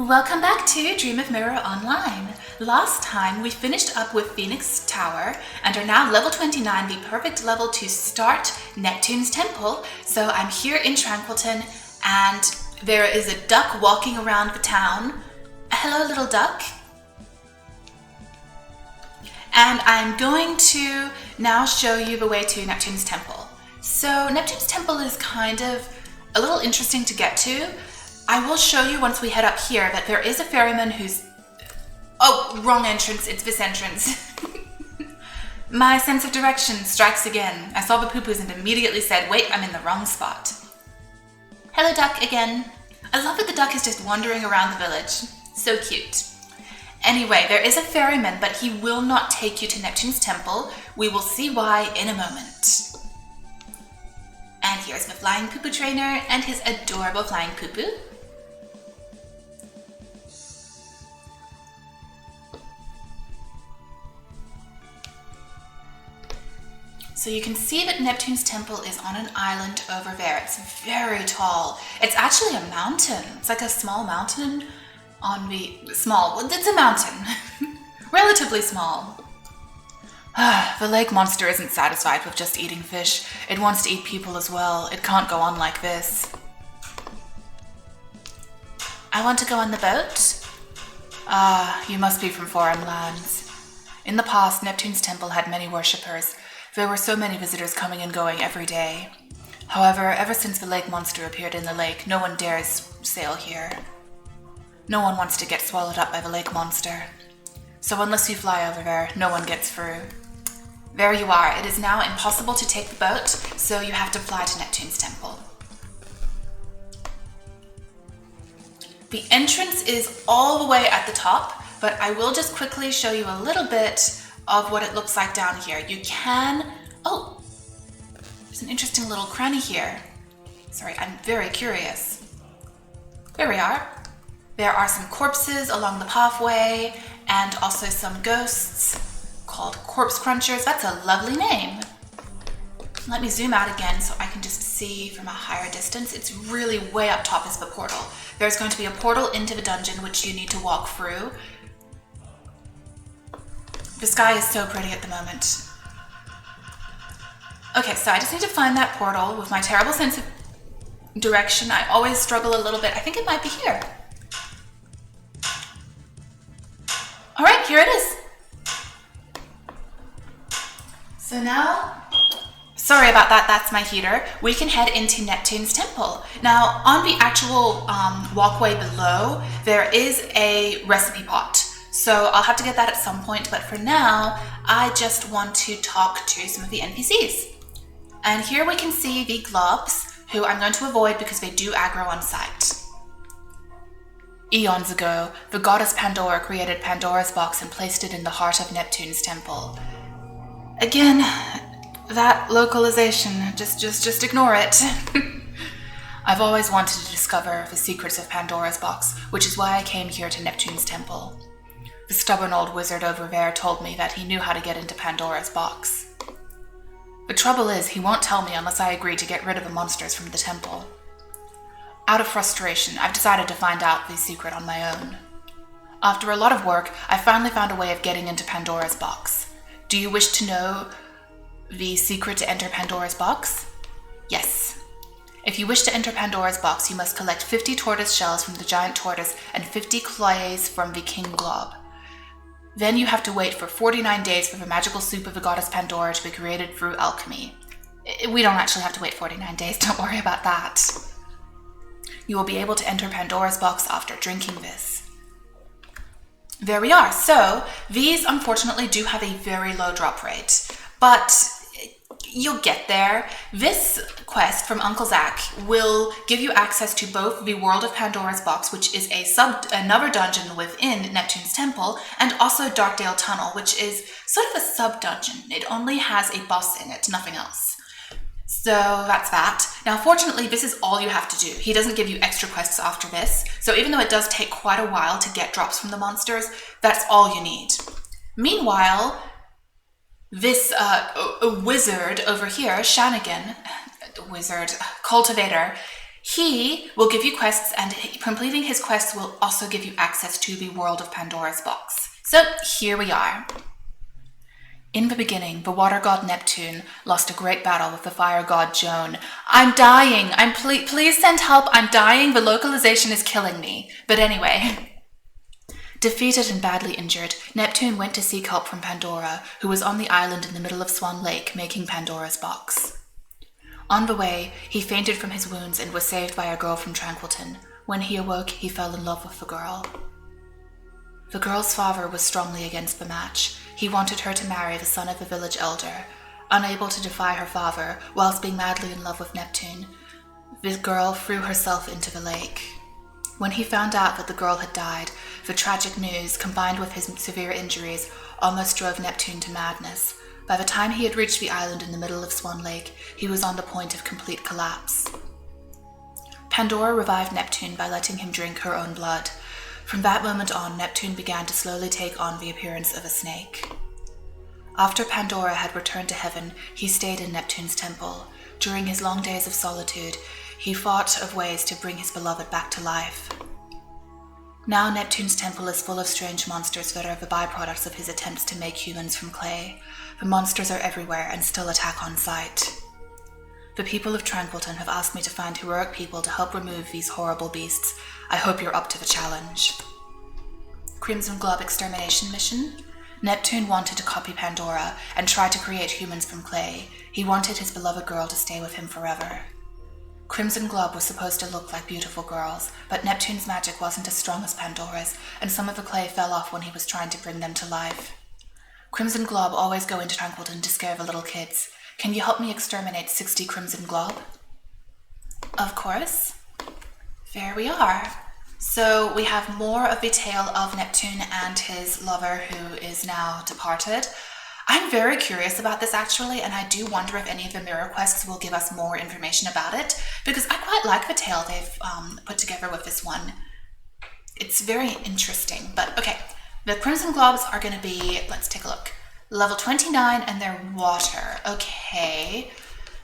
Welcome back to Dream of Mirror Online. Last time we finished up with Phoenix Tower and are now level 29, the perfect level to start Neptune's temple. So I'm here in Tranquilton and there is a duck walking around the town. Hello, little duck. And I'm going to now show you the way to Neptune's temple. So Neptune's temple is kind of a little interesting to get to. I will show you once we head up here that there is a ferryman who's... Oh, wrong entrance, it's this entrance. My sense of direction strikes again. I saw the poo-poos and immediately said, wait, I'm in the wrong spot. Hello, duck, again. I love that the duck is just wandering around the village. So cute. Anyway, there is a ferryman, but he will not take you to Neptune's temple. We will see why in a moment. And here's the flying poo-poo trainer and his adorable flying poo-poo. So you can see that Neptune's temple is on an island over there. It's very tall. It's actually a mountain. It's like a small mountain on the... It's a mountain. Relatively small. The lake monster isn't satisfied with just eating fish. It wants to eat people as well. It can't go on like this. I want to go on the boat. You must be from foreign lands. In the past, Neptune's temple had many worshippers. There were so many visitors coming and going every day. However, ever since the lake monster appeared in the lake, no one dares sail here. No one wants to get swallowed up by the lake monster. So unless you fly over there, no one gets through. There you are. It is now impossible to take the boat, so you have to fly to Neptune's temple. The entrance is all the way at the top, but I will just quickly show you a little bit of what it looks like down here. You can... Oh! There's an interesting little cranny here. Sorry, I'm very curious. There we are. There are some corpses along the pathway, and also some ghosts called corpse crunchers. That's a lovely name. Let me zoom out again so I can just see from a higher distance. It's really way up top is the portal. There's going to be a portal into the dungeon which you need to walk through. The sky is so pretty at the moment. Okay, so I just need to find that portal. With my terrible sense of direction, I always struggle a little bit. I think it might be here. All right, here it is. So now, sorry about that, that's my heater. We can head into Neptune's temple. Now, on the actual walkway below, there is a recipe pot. So I'll have to get that at some point, but for now, I just want to talk to some of the NPCs. And here we can see the globs, who I'm going to avoid because they do aggro on sight. Eons ago, the goddess Pandora created Pandora's box and placed it in the heart of Neptune's temple. Again, that localization, just ignore it. I've always wanted to discover the secrets of Pandora's box, which is why I came here to Neptune's temple. The stubborn old wizard over there told me that he knew how to get into Pandora's box. The trouble is, he won't tell me unless I agree to get rid of the monsters from the temple. Out of frustration, I've decided to find out the secret on my own. After a lot of work, I finally found a way of getting into Pandora's box. Do you wish to know the secret to enter Pandora's box? Yes. If you wish to enter Pandora's box, you must collect 50 tortoise shells from the giant tortoise and 50 clays from the king glob. Then you have to wait for 49 days for the magical soup of the goddess Pandora to be created through alchemy. We don't actually have to wait 49 days, don't worry about that. You will be able to enter Pandora's box after drinking this. There we are. So, these unfortunately do have a very low drop rate, but you'll get there. This quest from Uncle Zach will give you access to both the World of Pandora's Box, which is another dungeon within Neptune's temple, and also Darkdale Tunnel, which is sort of a sub-dungeon. It only has a boss in it, nothing else. So that's that. Now, fortunately, this is all you have to do. He doesn't give you extra quests after this, so even though it does take quite a while to get drops from the monsters, that's all you need. Meanwhile, this wizard over here, Shannigan, cultivator, He will give you quests, and completing his quests will also give you access to the World of Pandora's box. So here we are. In the beginning, the water god Neptune lost a great battle with the fire god Joan. I'm dying. Please send help. I'm dying. The localization is killing me. But anyway. Defeated and badly injured, Neptune went to seek help from Pandora, who was on the island in the middle of Swan Lake making Pandora's box. On the way, he fainted from his wounds and was saved by a girl from Tranquilton. When he awoke, he fell in love with the girl. The girl's father was strongly against the match. He wanted her to marry the son of the village elder. Unable to defy her father, whilst being madly in love with Neptune, the girl threw herself into the lake. When he found out that the girl had died, the tragic news, combined with his severe injuries, almost drove Neptune to madness. By the time he had reached the island in the middle of Swan Lake, he was on the point of complete collapse. Pandora revived Neptune by letting him drink her own blood. From that moment on, Neptune began to slowly take on the appearance of a snake. After Pandora had returned to heaven, he stayed in Neptune's temple. During his long days of solitude, he thought of ways to bring his beloved back to life. Now Neptune's temple is full of strange monsters that are the byproducts of his attempts to make humans from clay. The monsters are everywhere and still attack on sight. The people of Tranquilton have asked me to find heroic people to help remove these horrible beasts. I hope you're up to the challenge. Crimson Globe Extermination Mission. Neptune wanted to copy Pandora and try to create humans from clay. He wanted his beloved girl to stay with him forever. Crimson Globe was supposed to look like beautiful girls, but Neptune's magic wasn't as strong as Pandora's, and some of the clay fell off when he was trying to bring them to life. Crimson Globe always go into Tranquilton to scare the little kids. Can you help me exterminate 60 Crimson Globe? Of course. There we are. So we have more of the tale of Neptune and his lover who is now departed. I'm very curious about this actually, and I do wonder if any of the mirror quests will give us more information about it, because I quite like the tale they've put together with this one. It's very interesting, but okay. The Crimson Globes are going to be, let's take a look, level 29, and they're water. Okay,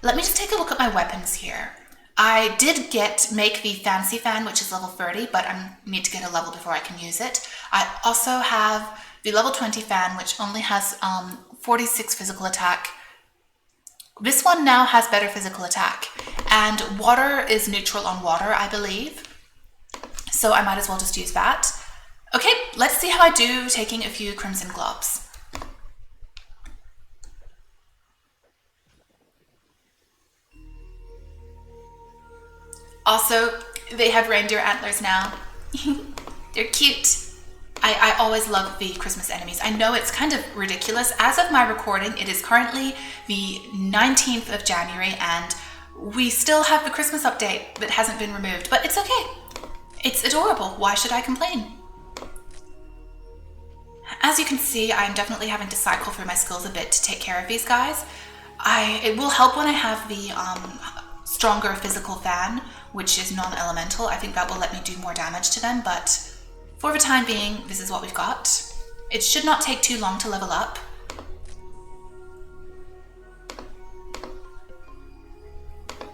let me just take a look at my weapons here. I did make the Fancy Fan, which is level 30, but I need to get a level before I can use it. I also have the level 20 Fan, which only has 46 physical attack. This one now has better physical attack, and water is neutral on water, I believe. So I might as well just use that. Okay, let's see how I do taking a few Crimson Globes. Also, they have reindeer antlers now. They're cute. I always love the Christmas enemies. I know it's kind of ridiculous. As of my recording, it is currently the 19th of January, and we still have the Christmas update that hasn't been removed, but it's okay. It's adorable. Why should I complain? As you can see, I'm definitely having to cycle through my skills a bit to take care of these guys. It will help when I have the stronger physical fan, which is non-elemental. I think that will let me do more damage to them, but for the time being, this is what we've got. It should not take too long to level up.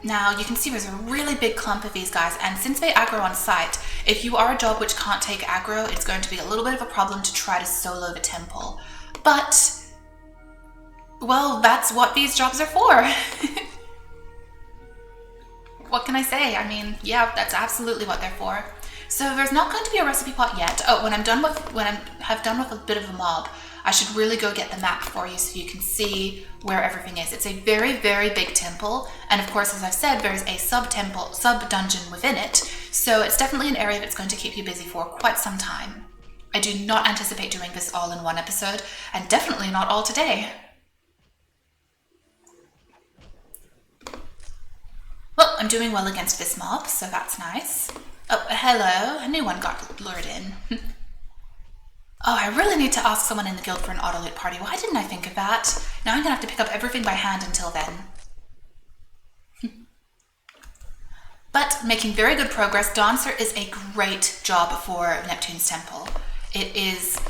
Now, you can see there's a really big clump of these guys, and since they aggro on sight, if you are a job which can't take aggro, it's going to be a little bit of a problem to try to solo the temple. But, well, that's what these jobs are for. What can I say? I mean, yeah, that's absolutely what they're for. So there's not going to be a recipe pot yet. Oh, when I have done with a bit of a mob, I should really go get the map for you so you can see where everything is. It's a very, very big temple, and of course, as I've said, there's a sub-dungeon within it, so it's definitely an area that's going to keep you busy for quite some time. I do not anticipate doing this all in one episode, and definitely not all today. Well, I'm doing well against this mob, so that's nice. Oh, hello, a new one got lured in. Oh, I really need to ask someone in the guild for an auto-loot party. Why didn't I think of that? Now I'm gonna have to pick up everything by hand until then. But making very good progress. Dancer is a great job for Neptune's temple. It is,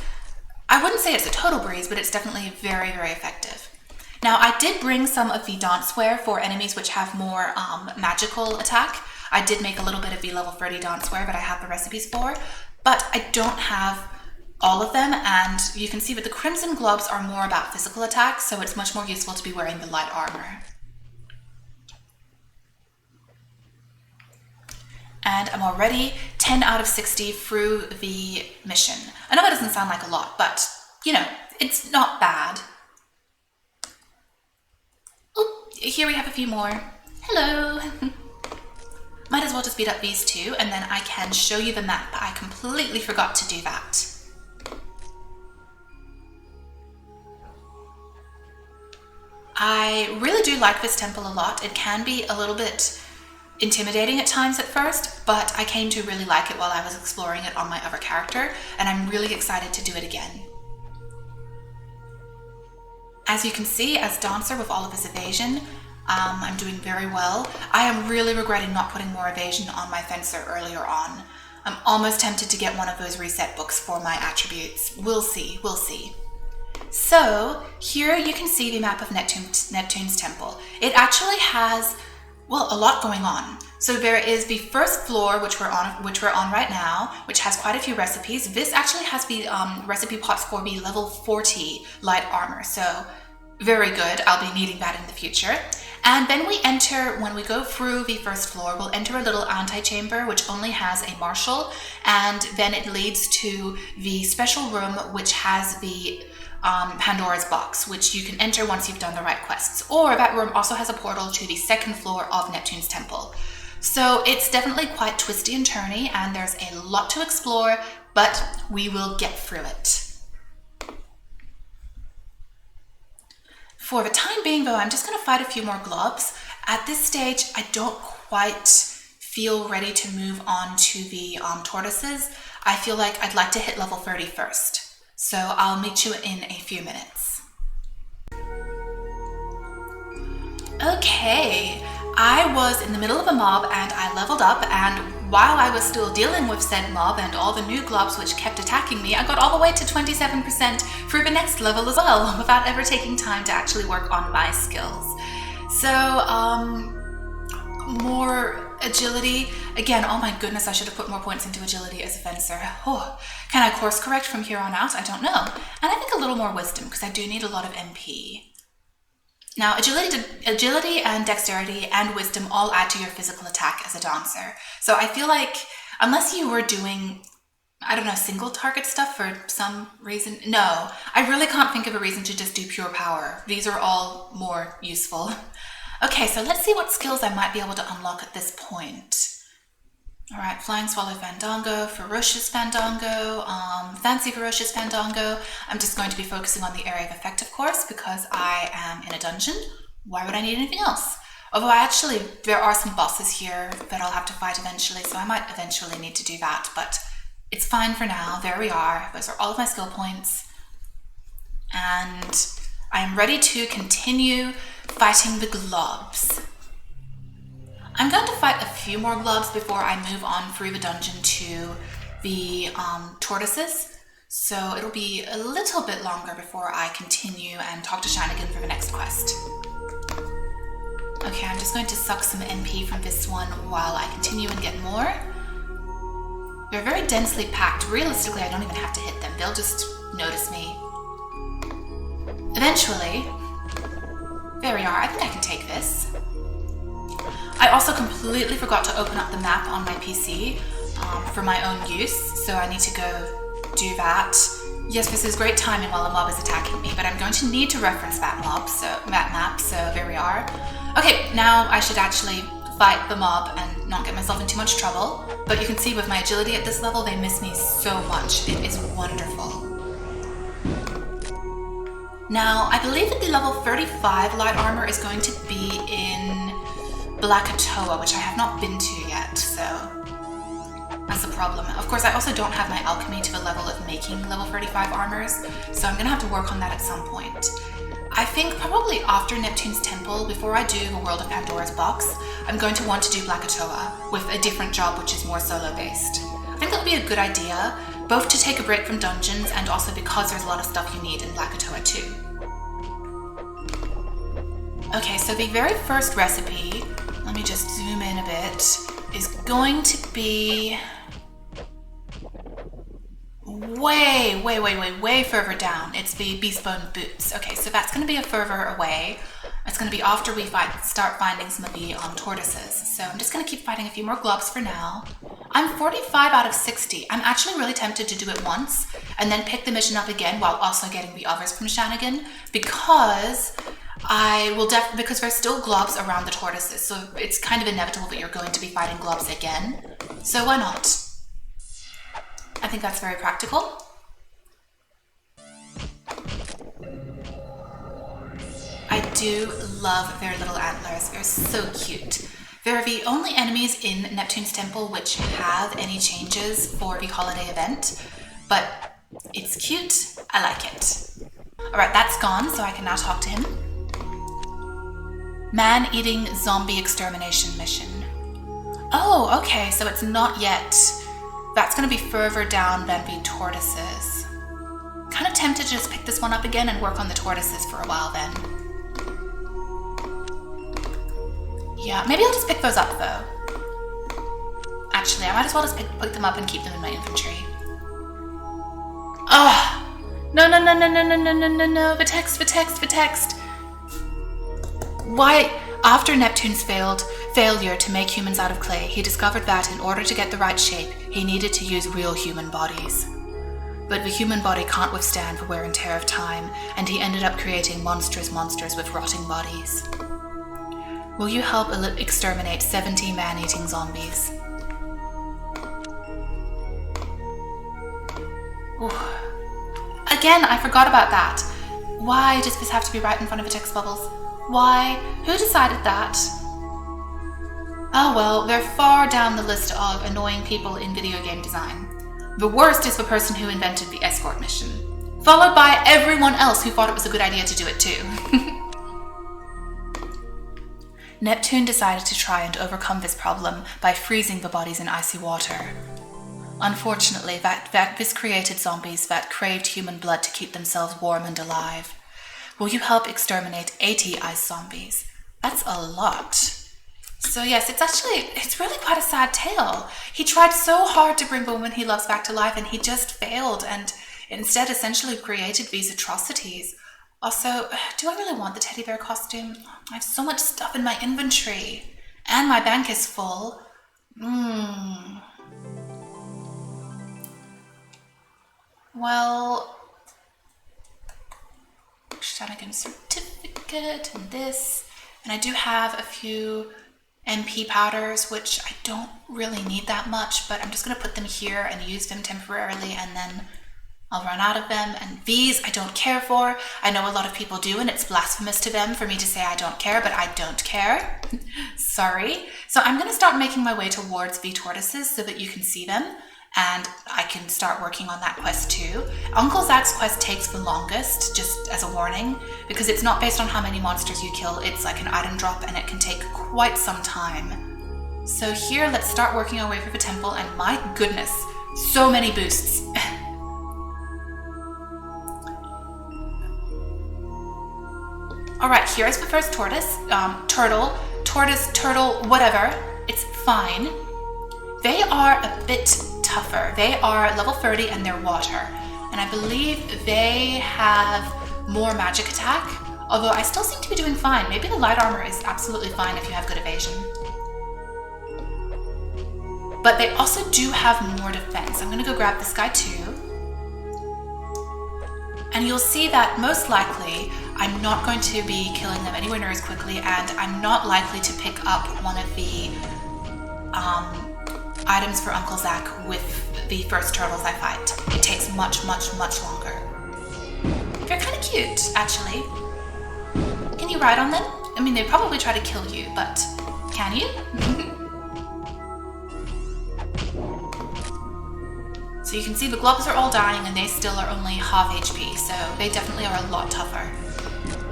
I wouldn't say it's a total breeze, but it's definitely very, very effective. Now, I did bring some of the danceware for enemies which have more magical attack. I did make a little bit of B level 30 dancewear, but I have the recipes for, but I don't have all of them, and you can see that the crimson gloves are more about physical attack, so it's much more useful to be wearing the light armor. And I'm already 10 out of 60 through the mission. I know that doesn't sound like a lot, but you know, it's not bad. Oh, here we have a few more. Hello. Might as well just beat up these two, and then I can show you the map. I completely forgot to do that. I really do like this temple a lot. It can be a little bit intimidating at times at first, but I came to really like it while I was exploring it on my other character, and I'm really excited to do it again. As you can see, as Dancer with all of his evasion, I'm doing very well. I am really regretting not putting more evasion on my Fencer earlier on. I'm almost tempted to get one of those reset books for my attributes. We'll see, we'll see. So here you can see the map of Neptune's temple. It actually has, well, a lot going on. So there is the first floor, which we're on right now, which has quite a few recipes. This actually has the recipe pots for the level 40 light armor. So very good. I'll be needing that in the future. And then when we go through the first floor, we'll enter a little antechamber, which only has a marshal, and then it leads to the special room, which has the Pandora's box, which you can enter once you've done the right quests. Or that room also has a portal to the second floor of Neptune's temple. So it's definitely quite twisty and turny, and there's a lot to explore, but we will get through it. For the time being, though, I'm just going to fight a few more globs. At this stage, I don't quite feel ready to move on to the tortoises. I feel like I'd like to hit level 30 first. So I'll meet you in a few minutes. Okay, I was in the middle of a mob and I leveled up, and while I was still dealing with said mob and all the new globs which kept attacking me, I got all the way to 27% through the next level as well, without ever taking time to actually work on my skills. So, more agility. Again, oh my goodness, I should have put more points into agility as a fencer. Oh, can I course correct from here on out? I don't know. And I think a little more wisdom, because I do need a lot of MP. Now, agility and dexterity and wisdom all add to your physical attack as a dancer. So I feel like, unless you were doing, I don't know, single target stuff for some reason, no, I really can't think of a reason to just do pure power. These are all more useful. Okay, so let's see what skills I might be able to unlock at this point. All right, Flying Swallow Fandango, Ferocious Fandango, Fancy Ferocious Fandango. I'm just going to be focusing on the area of effect, of course, because I am in a dungeon. Why would I need anything else? Although there are some bosses here that I'll have to fight eventually, so I might eventually need to do that, but it's fine for now. There we are. Those are all of my skill points. And I'm ready to continue fighting the globs. I'm going to fight a few more globs before I move on through the dungeon to the tortoises. So it'll be a little bit longer before I continue and talk to Shannigan for the next quest. Okay, I'm just going to suck some NP from this one while I continue and get more. They're very densely packed. Realistically, I don't even have to hit them. They'll just notice me. Eventually, there we are. I think I can take this. I also completely forgot to open up the map on my PC for my own use, so I need to go do that. Yes, this is great timing while a mob is attacking me, but I'm going to need to reference that map, so there we are. Okay, now I should actually fight the mob and not get myself in too much trouble, but you can see with my agility at this level, they miss me so much. It is wonderful. Now, I believe that the level 35 light armor is going to be in Blackatoa, which I have not been to yet, so that's a problem. Of course, I also don't have my alchemy to the level of making level 35 armors, so I'm going to have to work on that at some point. I think probably after Neptune's temple, before I do the World of Pandora's box, I'm going to want to do Blackatoa with a different job which is more solo-based. I think that would be a good idea, both to take a break from dungeons and also because there's a lot of stuff you need in Blackatoa too. Okay, so the very first recipe, let me just zoom in a bit, is going to be way further down. It's the Beastbone Boots. Okay, so that's going to be a further away. It's going to be after we start finding some of the tortoises. So I'm just going to keep fighting a few more globs for now. I'm 45 out of 60. I'm actually really tempted to do it once and then pick the mission up again while also getting the others from Shannigan, because because there's still globs around the tortoises, so it's kind of inevitable that you're going to be fighting globs again. So why not? I think that's very practical. I do love their little antlers. They're so cute. They're the only enemies in Neptune's temple which have any changes for the holiday event, but it's cute. I like it. Alright, that's gone, so I can now talk to him. Man-eating zombie extermination mission. Oh, okay, so it's not yet. That's going to be further down than the tortoises. Kind of tempted to just pick this one up again and work on the tortoises for a while then. Yeah, maybe I'll just pick those up though. Actually, I might as well just pick them up and keep them in my inventory. Oh! No, the text. Why? After Neptune's failure to make humans out of clay, he discovered that in order to get the right shape, he needed to use real human bodies. But the human body can't withstand the wear and tear of time, and he ended up creating monstrous monsters with rotting bodies. Will you help exterminate 70 man-eating zombies? Ooh. Again, I forgot about that. Why does this have to be right in front of the text bubbles? Why? Who decided that? Oh well, they're far down the list of annoying people in video game design. The worst is the person who invented the escort mission, followed by everyone else who thought it was a good idea to do it too. Neptune decided to try and overcome this problem by freezing the bodies in icy water. Unfortunately, this created zombies that craved human blood to keep themselves warm and alive. Will you help exterminate 80 ice zombies? That's a lot. So yes, it's really quite a sad tale. He tried so hard to bring the woman he loves back to life, and he just failed and instead essentially created these atrocities. Also, do I really want the teddy bear costume? I have so much stuff in my inventory, and my bank is full. Well, Shannigan certificate and this, and I do have a few MP powders, which I don't really need that much, but I'm just going to put them here and use them temporarily, and then I'll run out of them. And these I don't care for. I know a lot of people do, and it's blasphemous to them for me to say I don't care, but I don't care. Sorry. So I'm going to start making my way towards the tortoises so that you can see them, and I can start working on that quest too. Uncle Zach's quest takes the longest, just as a warning, because it's not based on how many monsters you kill. It's like an item drop, and it can take quite some time. So here, let's start working our way through the temple, and my goodness, so many boosts. Alright, here's the first tortoise. Turtle, whatever. It's fine. They are a bit tougher. They are level 30 and they're water. And I believe they have more magic attack, although I still seem to be doing fine. Maybe the light armor is absolutely fine if you have good evasion. But they also do have more defense. I'm gonna go grab this guy too. And you'll see that most likely I'm not going to be killing them anywhere near as quickly, and I'm not likely to pick up one of the items for Uncle Zach with the first turtles I fight. It takes much longer. They're kind of cute, actually. Can you ride on them? I mean, they probably try to kill you, but can you? So you can see the globs are all dying and they still are only half HP, so they definitely are a lot tougher.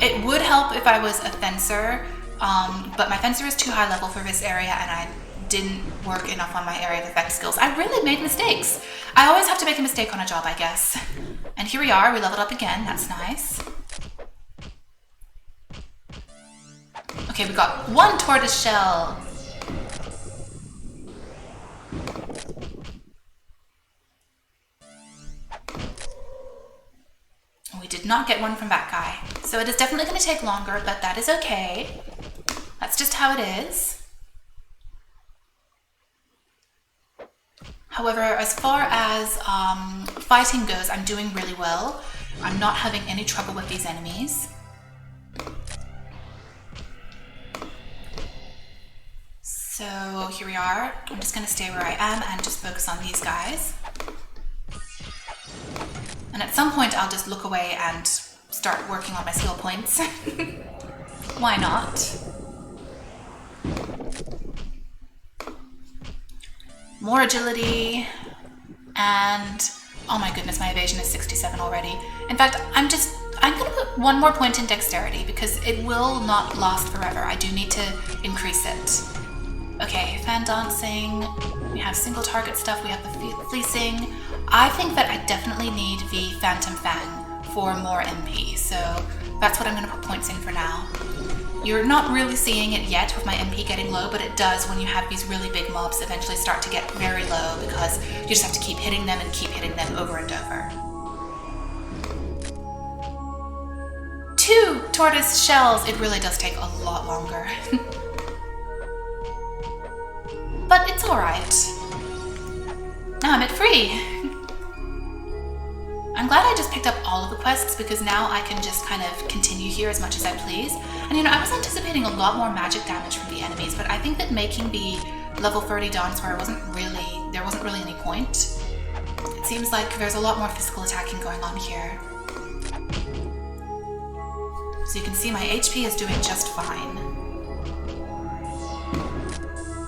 It would help if I was a fencer, but my fencer is too high level for this area and I didn't work enough on my area of effect skills. I really made mistakes. I always have to make a mistake on a job, I guess. And here we are, we leveled up again, that's nice. Okay, we got one tortoise shell. did not get one from that guy. So it is definitely going to take longer, but that is okay. That's just how it is. However, as far as fighting goes, I'm doing really well. I'm not having any trouble with these enemies. So here we are. I'm just going to stay where I am and just focus on these guys. And at some point I'll just look away and start working on my skill points. Why not? More agility, and oh my goodness, my evasion is 67 already. In fact, I'm gonna put one more point in dexterity because it will not last forever. I do need to increase it. Okay, fan dancing, we have single target stuff, we have the fleecing. I think that I definitely need the phantom fang for more MP, so that's what I'm gonna put points in for now. You're not really seeing it yet with my MP getting low, but it does when you have these really big mobs eventually start to get very low because you just have to keep hitting them and keep hitting them over and over. 2 tortoise shells. It really does take a lot longer. But it's alright. Now I'm at free. I'm glad I just picked up all of the quests because now I can just kind of continue here as much as I please. And you know, I was anticipating a lot more magic damage from the enemies, but I think that making the level 30 dance where there wasn't really any point. It seems like there's a lot more physical attacking going on here. So you can see my HP is doing just fine.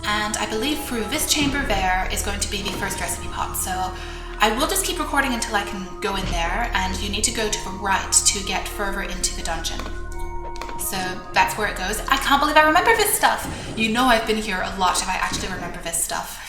And I believe through this chamber there is going to be the first recipe pot, so I will just keep recording until I can go in there, and you need to go to the right to get further into the dungeon. So that's where it goes. I can't believe I remember this stuff! You know I've been here a lot if I actually remember this stuff.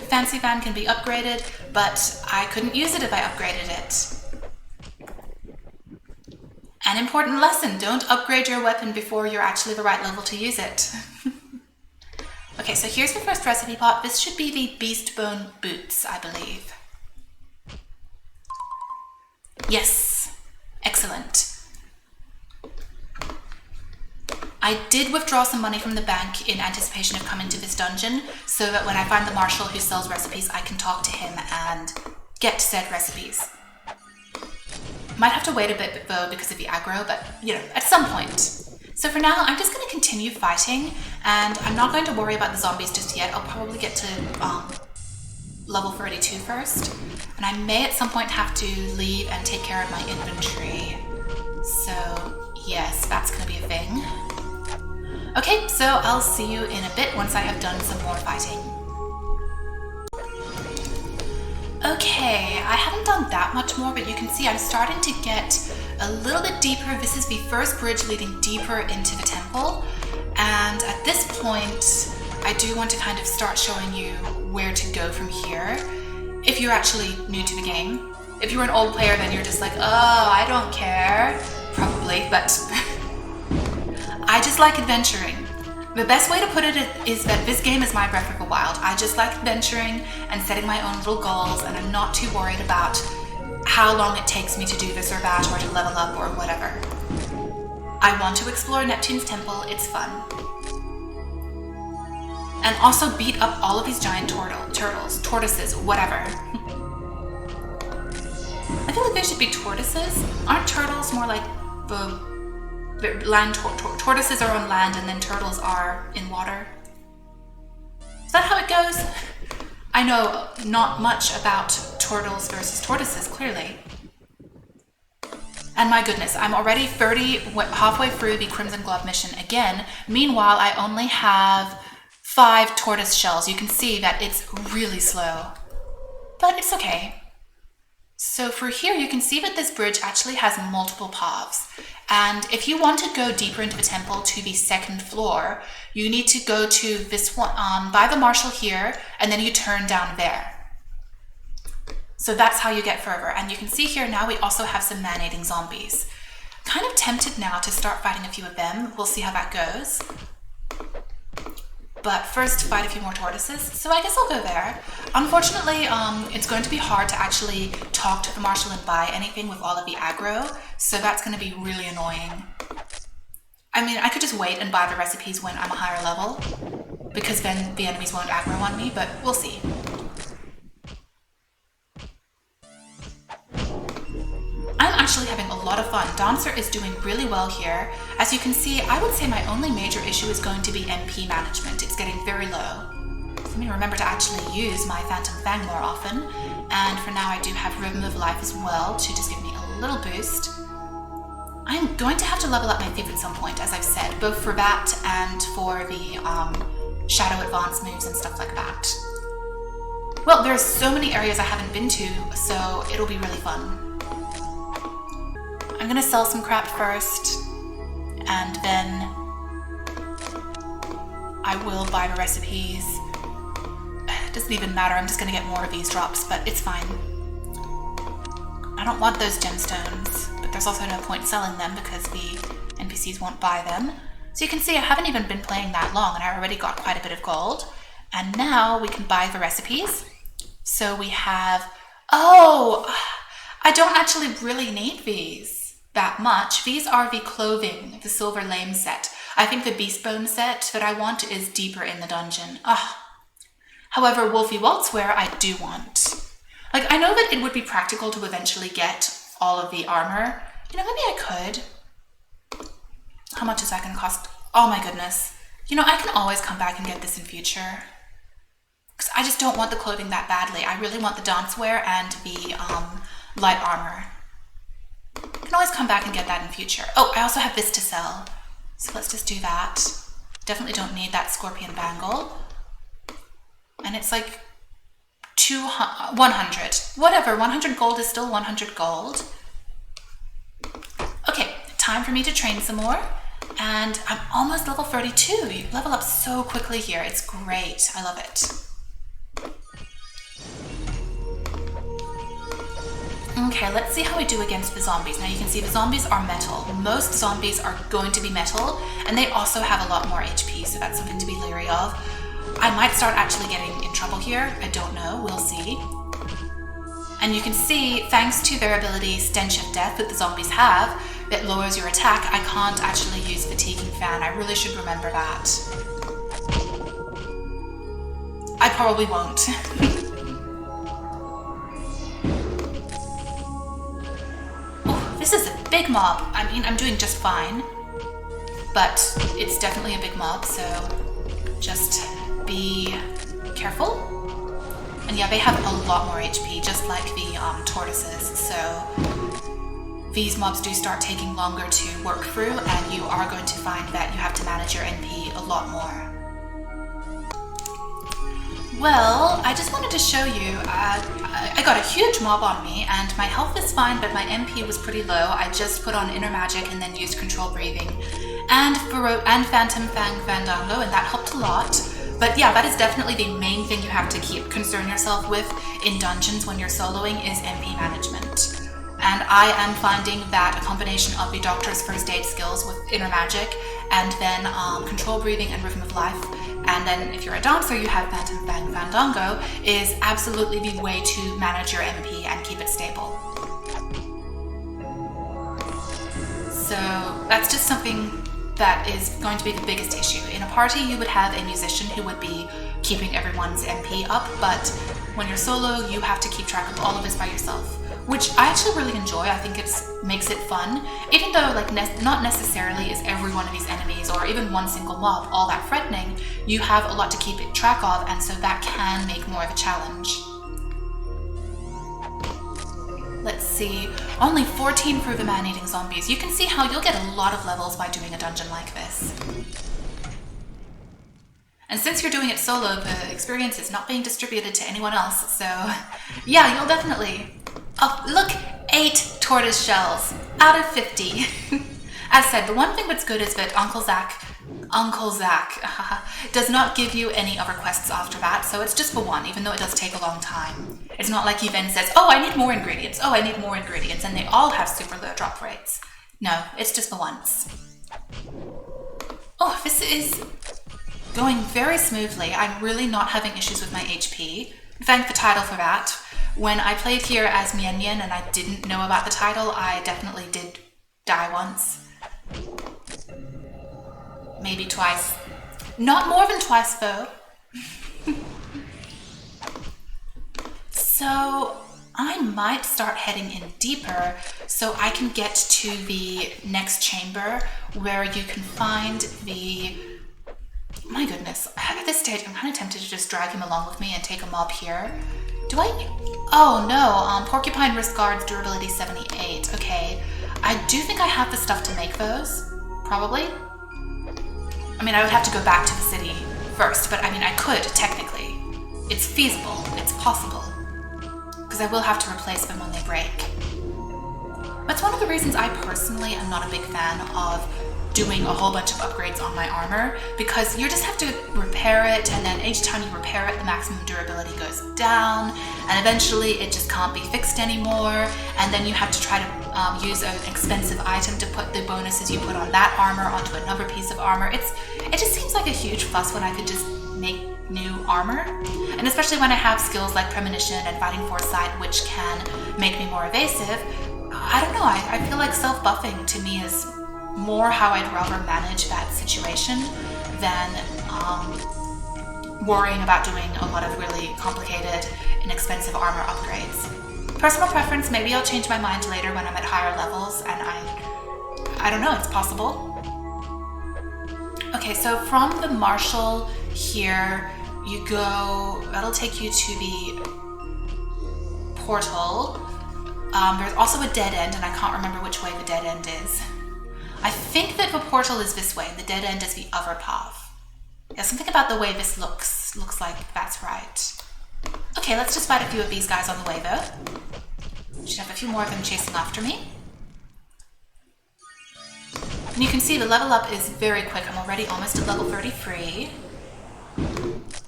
Fancy Fan can be upgraded, but I couldn't use it if I upgraded it. An important lesson, don't upgrade your weapon before you're actually the right level to use it. Okay, so here's the first recipe pot. This should be the Beast Bone Boots, I believe. Yes, excellent. I did withdraw some money from the bank in anticipation of coming to this dungeon, so that when I find the marshal who sells recipes, I can talk to him and get said recipes. Might have to wait a bit though because of the aggro, but you know, at some point. So for now, I'm just going to continue fighting, and I'm not going to worry about the zombies just yet. I'll probably get to level 32 first, and I may at some point have to leave and take care of my inventory. So yes, that's going to be a thing. Okay, so I'll see you in a bit once I have done some more fighting. Okay, I haven't done that much more, but you can see I'm starting to get a little bit deeper. This is the first bridge leading deeper into the temple, and at this point, I do want to kind of start showing you where to go from here. If you're actually new to the game. If you're an old player, then you're just like, oh, I don't care. Probably, but I just like adventuring. The best way to put it is that this game is my Breath of the Wild. I just like adventuring and setting my own little goals, and I'm not too worried about how long it takes me to do this or that or to level up or whatever. I want to explore Neptune's temple, it's fun. And also beat up all of these giant tortoises, whatever. I feel like they should be tortoises. Aren't turtles more like the land tortoises are on land and then turtles are in water? Is that how it goes? I know not much about turtles versus tortoises, clearly. And my goodness, I'm already halfway through the Crimson Glove mission again. Meanwhile, I only have 5 tortoise shells. You can see that it's really slow, but it's okay. So for here, you can see that this bridge actually has multiple paths. And if you want to go deeper into the temple to the second floor, you need to go to this one by the marshal here, and then you turn down there. So that's how you get fervor. And you can see here now we also have some man-eating zombies. Kind of tempted now to start fighting a few of them. We'll see how that goes. But first, fight a few more tortoises. So I guess I'll go there. Unfortunately, it's going to be hard to actually talk to the marshal and buy anything with all of the aggro. So that's going to be really annoying. I mean, I could just wait and buy the recipes when I'm a higher level, because then the enemies won't aggro on me, but we'll see. I'm actually having a lot of fun. Dancer is doing really well here. As you can see, I would say my only major issue is going to be MP management. It's getting very low. Let me remember to actually use my Phantom Fang more often. And for now, I do have Rhythm of Life as well to just give me a little boost. I'm going to have to level up my thief at some point, as I've said, both for that and for the shadow advance moves and stuff like that. Well, there's so many areas I haven't been to, so it'll be really fun. I'm gonna sell some crap first, and then I will buy the recipes. It doesn't even matter, I'm just gonna get more of these drops, but it's fine. I don't want those gemstones, but there's also no point selling them because the NPCs won't buy them. So you can see I haven't even been playing that long and I already got quite a bit of gold. And now we can buy the recipes. So we have, oh, I don't actually really need these that much. These are the clothing, the Silver Lame set. I think the Beast Bone set that I want is deeper in the dungeon. However, Wolfie Waltzwear I do want. Like, I know that it would be practical to eventually get all of the armor. You know, maybe I could. How much is that going to cost? Oh my goodness. You know, I can always come back and get this in future. Because I just don't want the clothing that badly. I really want the dancewear and the light armor. I can always come back and get that in future. Oh, I also have this to sell. So let's just do that. Definitely don't need that scorpion bangle. And it's like 100. Whatever, 100 gold is still 100 gold. Okay, time for me to train some more. And I'm almost level 32. You level up so quickly here. It's great. I love it. Okay, let's see how we do against the zombies. Now you can see the zombies are metal. Most zombies are going to be metal, and they also have a lot more HP, so that's something to be leery of. I might start actually getting in trouble here. I don't know. We'll see. And you can see, thanks to their ability Stench of Death that the zombies have, that lowers your attack, I can't actually use Fatiguing Fan. I really should remember that. I probably won't. Oh, this is a big mob. I mean, I'm doing just fine. But it's definitely a big mob, so just be careful. And yeah, they have a lot more HP, just like the tortoises, so these mobs do start taking longer to work through, and you are going to find that you have to manage your NP a lot more. Well, I just wanted to show you, I got a huge mob on me, and my health is fine, but my MP was pretty low. I just put on Inner Magic and then used Control Breathing and Phantom Fang Fandango, and that helped a lot. But yeah, that is definitely the main thing you have to concern yourself with in dungeons when you're soloing is MP management. And I am finding that a combination of the Doctor's First Aid skills with Inner Magic and then Control Breathing and Rhythm of Life, and then if you're a dancer you have Phantom Fang Fandango, is absolutely the way to manage your MP and keep it stable. So that's just something that is going to be the biggest issue. In a party, you would have a musician who would be keeping everyone's MP up, but when you're solo, you have to keep track of all of this by yourself, which I actually really enjoy. I think it makes it fun, even though not necessarily is every one of these enemies or even one single mob all that threatening. You have a lot to keep track of, and so that can make more of a challenge. Let's see, only 14 for the man-eating zombies. You can see how you'll get a lot of levels by doing a dungeon like this. And since you're doing it solo, the experience is not being distributed to anyone else, so yeah, you'll definitely... Oh, look, 8 tortoise shells out of 50. As said, the one thing that's good is that Uncle Zach Uncle Zach does not give you any other quests after that, so it's just for one, even though it does take a long time. It's not like he then says, oh, I need more ingredients, oh, I need more ingredients, and they all have super low drop rates. No, it's just for once. Oh, this is going very smoothly. I'm really not having issues with my HP. Thank the title for that. When I played here as Mienyan and I didn't know about the title, I definitely did die once. Maybe twice. Not more than twice, though. So I might start heading in deeper so I can get to the next chamber where you can find the... My goodness, at this stage I'm kind of tempted to just drag him along with me and take a mob here. Do I... Oh no, Porcupine Wrist Guards, durability 78. Okay, I do think I have the stuff to make those, probably. I mean, I would have to go back to the city first, but I mean, I could, technically. It's feasible, it's possible. Because I will have to replace them when they break. That's one of the reasons I personally am not a big fan of doing a whole bunch of upgrades on my armor, because you just have to repair it, and then each time you repair it, the maximum durability goes down, and eventually it just can't be fixed anymore, and then you have to try to use an expensive item to put the bonuses you put on that armor onto another piece of armor. It just seems like a huge fuss when I could just make new armor, and especially when I have skills like Premonition and Fighting Foresight, which can make me more evasive. I don't know, I feel like self-buffing to me is more how I'd rather manage that situation than worrying about doing a lot of really complicated and expensive armor upgrades. Personal preference, maybe I'll change my mind later when I'm at higher levels, and I don't know, it's possible. Okay, so from the Marshal here, you go, that'll take you to the portal. There's also a dead end, and I can't remember which way the dead end is. I think that the portal is this way, the dead end is the other path. Yeah, something about the way this looks like that's right. Okay, let's just fight a few of these guys on the way though. Should have a few more of them chasing after me. And you can see the level up is very quick. I'm already almost at level 33.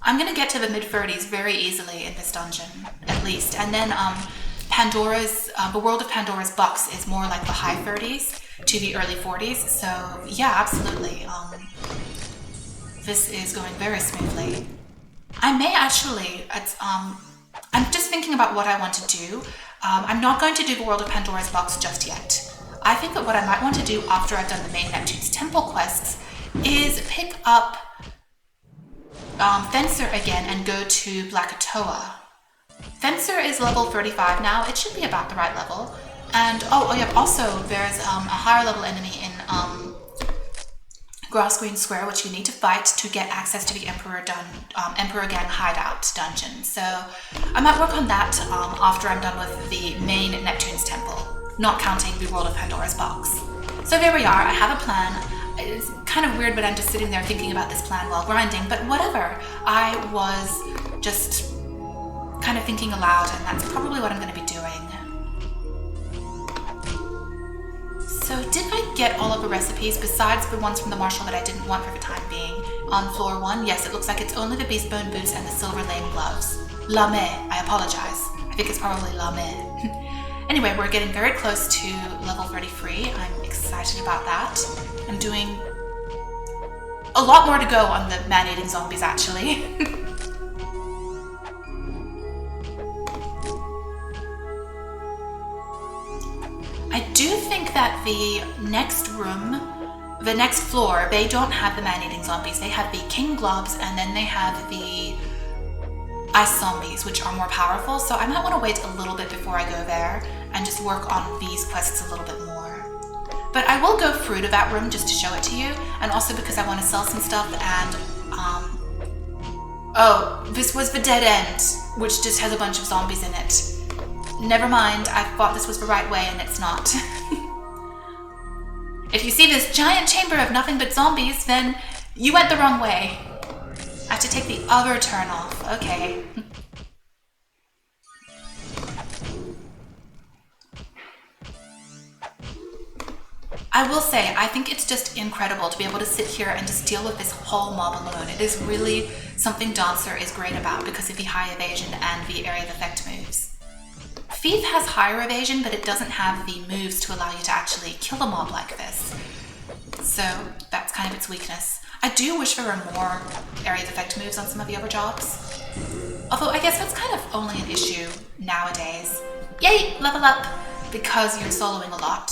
I'm gonna get to the mid-30s very easily in this dungeon, at least. And then the World of Pandora's box is more like the high 30s to the early 40s. So yeah, absolutely. This is going very smoothly. I may actually, I'm just thinking about what I want to do. I'm not going to do the World of Pandora's box just yet. I think that what I might want to do after I've done the main Neptune's Temple quests is pick up Fencer again and go to Blackatoa. Fencer is level 35 now. It should be about the right level. And oh yeah, also there's a higher level enemy in Grassgreen Square, which you need to fight to get access to the Emperor Gang hideout dungeon. So I might work on that after I'm done with the main Neptune's Temple, not counting the World of Pandora's box. So there we are. I have a plan. It's kind of weird, but I'm just sitting there thinking about this plan while grinding, but whatever. I was just kind of thinking aloud, and that's probably what I'm going to be doing. So did I get all of the recipes besides the ones from the Marshal that I didn't want for the time being on floor 1? Yes, it looks like it's only the Beast Bone boots and the Silver Lame gloves. Lame, I apologize. I think it's probably Lame. Anyway, we're getting very close to level 33. I'm excited about that. I'm doing a lot more to go on the man-eating zombies, actually. I do think that the next room, the next floor, they don't have the man-eating zombies. They have the king globs, and then they have the ice zombies, which are more powerful. So I might want to wait a little bit before I go there and just work on these quests a little bit more. But I will go through to that room just to show it to you, and also because I want to sell some stuff. And oh, this was the dead end, which just has a bunch of zombies in it. Never mind, I thought this was the right way and it's not. If you see this giant chamber of nothing but zombies, then you went the wrong way. I have to take the other turn off. Okay. I will say, I think it's just incredible to be able to sit here and just deal with this whole mob alone. It is really something Dancer is great about because of the high evasion and the area of effect moves. Thief has higher evasion, but it doesn't have the moves to allow you to actually kill a mob like this. So that's kind of its weakness. I do wish there were more area of effect moves on some of the other jobs. Although I guess that's kind of only an issue nowadays. Yay, level up! Because you're soloing a lot.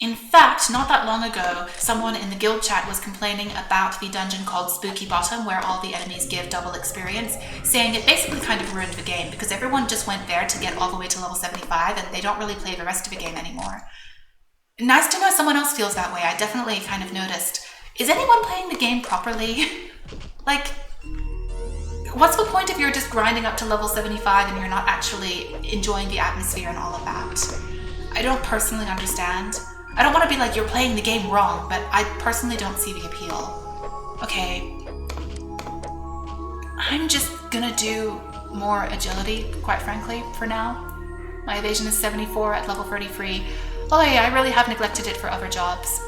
In fact, not that long ago, someone in the guild chat was complaining about the dungeon called Spooky Bottom, where all the enemies give double experience, saying it basically kind of ruined the game because everyone just went there to get all the way to level 75 and they don't really play the rest of the game anymore. Nice to know someone else feels that way. I definitely kind of noticed. Is anyone playing the game properly? Like, what's the point if you're just grinding up to level 75 and you're not actually enjoying the atmosphere and all of that? I don't personally understand. I don't want to be like, you're playing the game wrong, but I personally don't see the appeal. Okay. I'm just gonna do more agility, quite frankly, for now. My evasion is 74 at level 33. Oh yeah, I really have neglected it for other jobs.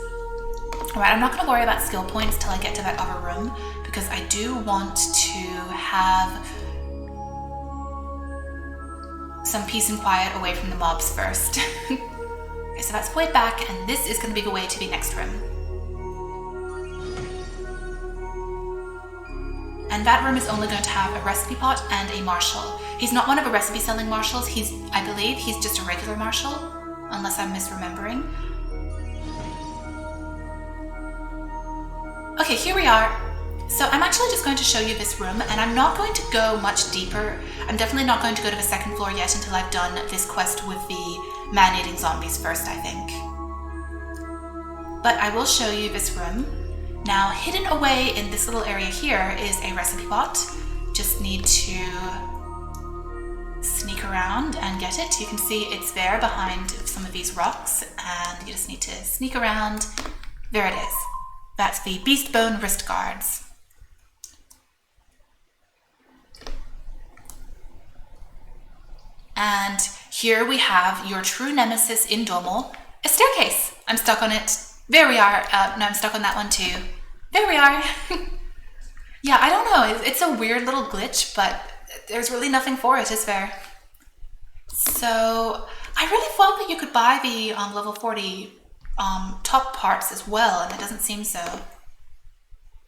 Alright, I'm not gonna worry about skill points till I get to that other room, because I do want to have some peace and quiet away from the mobs first. Okay, so that's way back, and this is going to be the way to the next room. And that room is only going to have a recipe pot and a marshal. He's not one of the recipe selling marshals. I believe he's just a regular marshal, unless I'm misremembering. Okay, here we are. So I'm actually just going to show you this room, and I'm not going to go much deeper. I'm definitely not going to go to the second floor yet until I've done this quest with the man-eating zombies first, I think. But I will show you this room. Now, hidden away in this little area here is a recipe pot. Just need to sneak around and get it. You can see it's there behind some of these rocks, and you just need to sneak around. There it is. That's the beast bone wrist guards. And here we have your true nemesis in Domal, a staircase. I'm stuck on it. There we are. No, I'm stuck on that one too. There we are. Yeah, I don't know. It's a weird little glitch, but there's really nothing for it, is there? So I really thought that you could buy the level 40 top parts as well, and it doesn't seem so.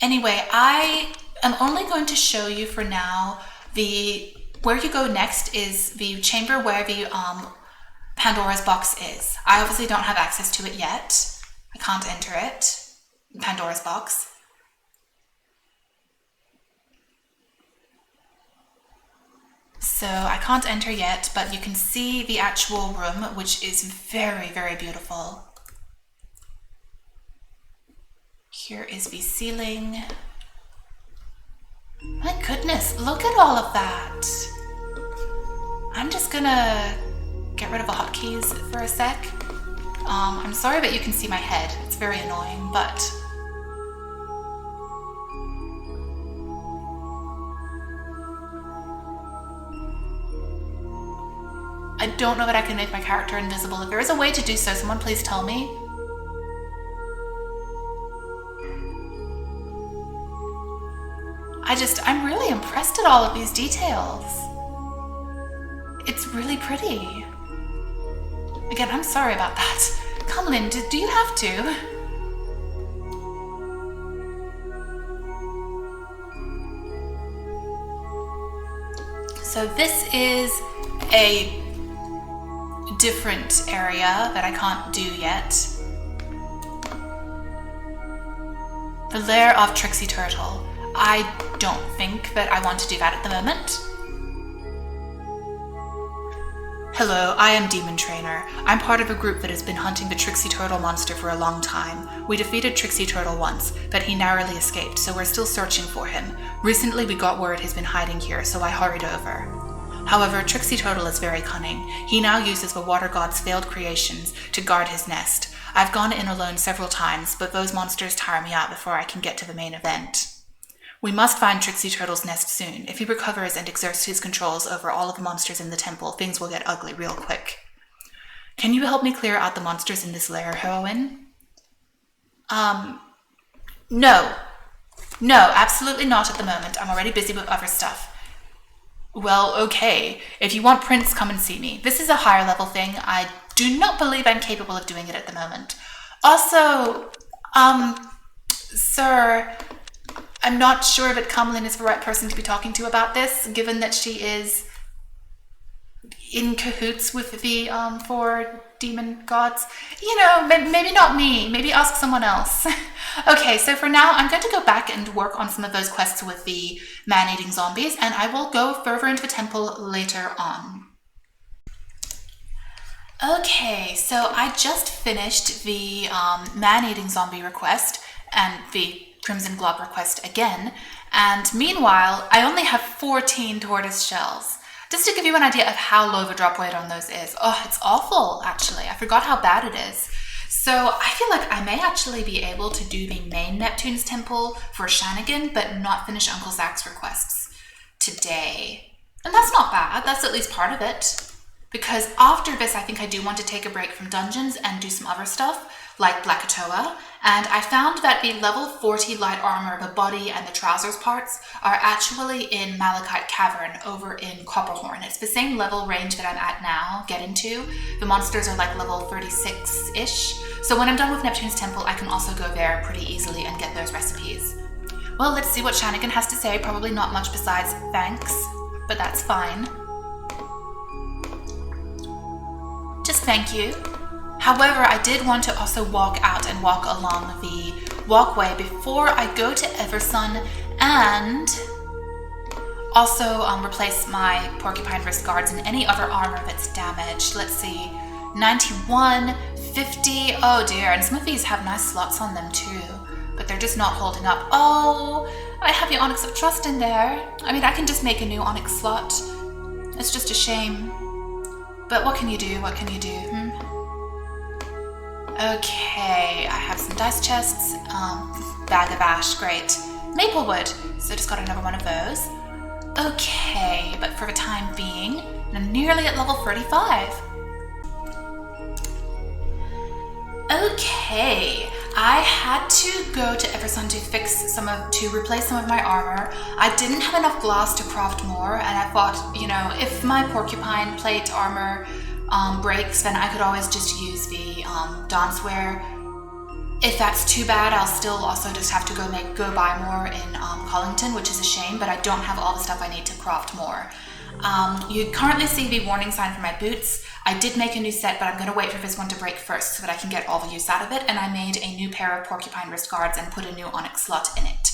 Anyway, I am only going to show you for now where you go next is the chamber where the Pandora's box is. I obviously don't have access to it yet. I can't enter it. Pandora's box. So I can't enter yet, but you can see the actual room, which is very, very beautiful. Here is the ceiling. My goodness, look at all of that. I'm just gonna get rid of the hotkeys for a sec. I'm sorry that you can see my head. It's very annoying, but I don't know that I can make my character invisible. If there is a way to do so, someone please tell me. I'm really impressed at all of these details. It's really pretty. Again, I'm sorry about that. Come, Lynn, do you have to? So this is a different area that I can't do yet. The lair of Trixie Turtle. I don't think that I want to do that at the moment. Hello, I am Demon Trainer. I'm part of a group that has been hunting the Trixie Turtle monster for a long time. We defeated Trixie Turtle once, but he narrowly escaped, so we're still searching for him. Recently we got word he's been hiding here, so I hurried over. However, Trixie Turtle is very cunning. He now uses the Water God's failed creations to guard his nest. I've gone in alone several times, but those monsters tire me out before I can get to the main event. We must find Trixie Turtle's nest soon. If he recovers and exerts his controls over all of the monsters in the temple, things will get ugly real quick. Can you help me clear out the monsters in this lair, heroine? No. No, absolutely not at the moment. I'm already busy with other stuff. Well, okay. If you want Prince, come and see me. This is a higher level thing. I do not believe I'm capable of doing it at the moment. Also, sir, I'm not sure that Cumlin is the right person to be talking to about this, given that she is in cahoots with the, four demon gods. You know, maybe not me. Maybe ask someone else. Okay, so for now, I'm going to go back and work on some of those quests with the man-eating zombies, and I will go further into the temple later on. Okay, so I just finished the man-eating zombie request and the Crimson Glob request again, and meanwhile, I only have 14 tortoise shells. Just to give you an idea of how low the drop rate on those is. Oh, it's awful, actually. I forgot how bad it is. So I feel like I may actually be able to do the main Neptune's temple for Shannigan, but not finish Uncle Zach's requests today. And that's not bad. That's at least part of it. Because after this, I think I do want to take a break from dungeons and do some other stuff, like Blackatoa. And I found that the level 40 light armor, the body and the trousers parts, are actually in Malachite Cavern over in Copperhorn. It's the same level range that I'm at now, getting to. The monsters are like level 36-ish. So when I'm done with Neptune's temple, I can also go there pretty easily and get those recipes. Well, let's see what Shannigan has to say. Probably not much besides thanks, but that's fine. Just thank you. However, I did want to also walk out and walk along the walkway before I go to Eversun and also replace my porcupine wrist guards and any other armor that's damaged. Let's see, 91, 50, oh dear, and some of these have nice slots on them too, but they're just not holding up. Oh, I have the Onyx of Trust in there. I mean, I can just make a new Onyx slot. It's just a shame. But what can you do? What can you do? Okay, I have some dice chests. Bag of ash, great. Maplewood, so just got another one of those. Okay, but for the time being, I'm nearly at level 35. Okay, I had to go to Eversun to replace some of my armor. I didn't have enough glass to craft more, and I thought, you know, if my porcupine plate armor breaks, then I could always just use the dancewear. If that's too bad, I'll still also just have to go buy more in Collington, which is a shame, but I don't have all the stuff I need to craft more. You currently see the warning sign for my boots. I did make a new set, but I'm going to wait for this one to break first so that I can get all the use out of it, and I made a new pair of porcupine wrist guards and put a new onyx slot in it.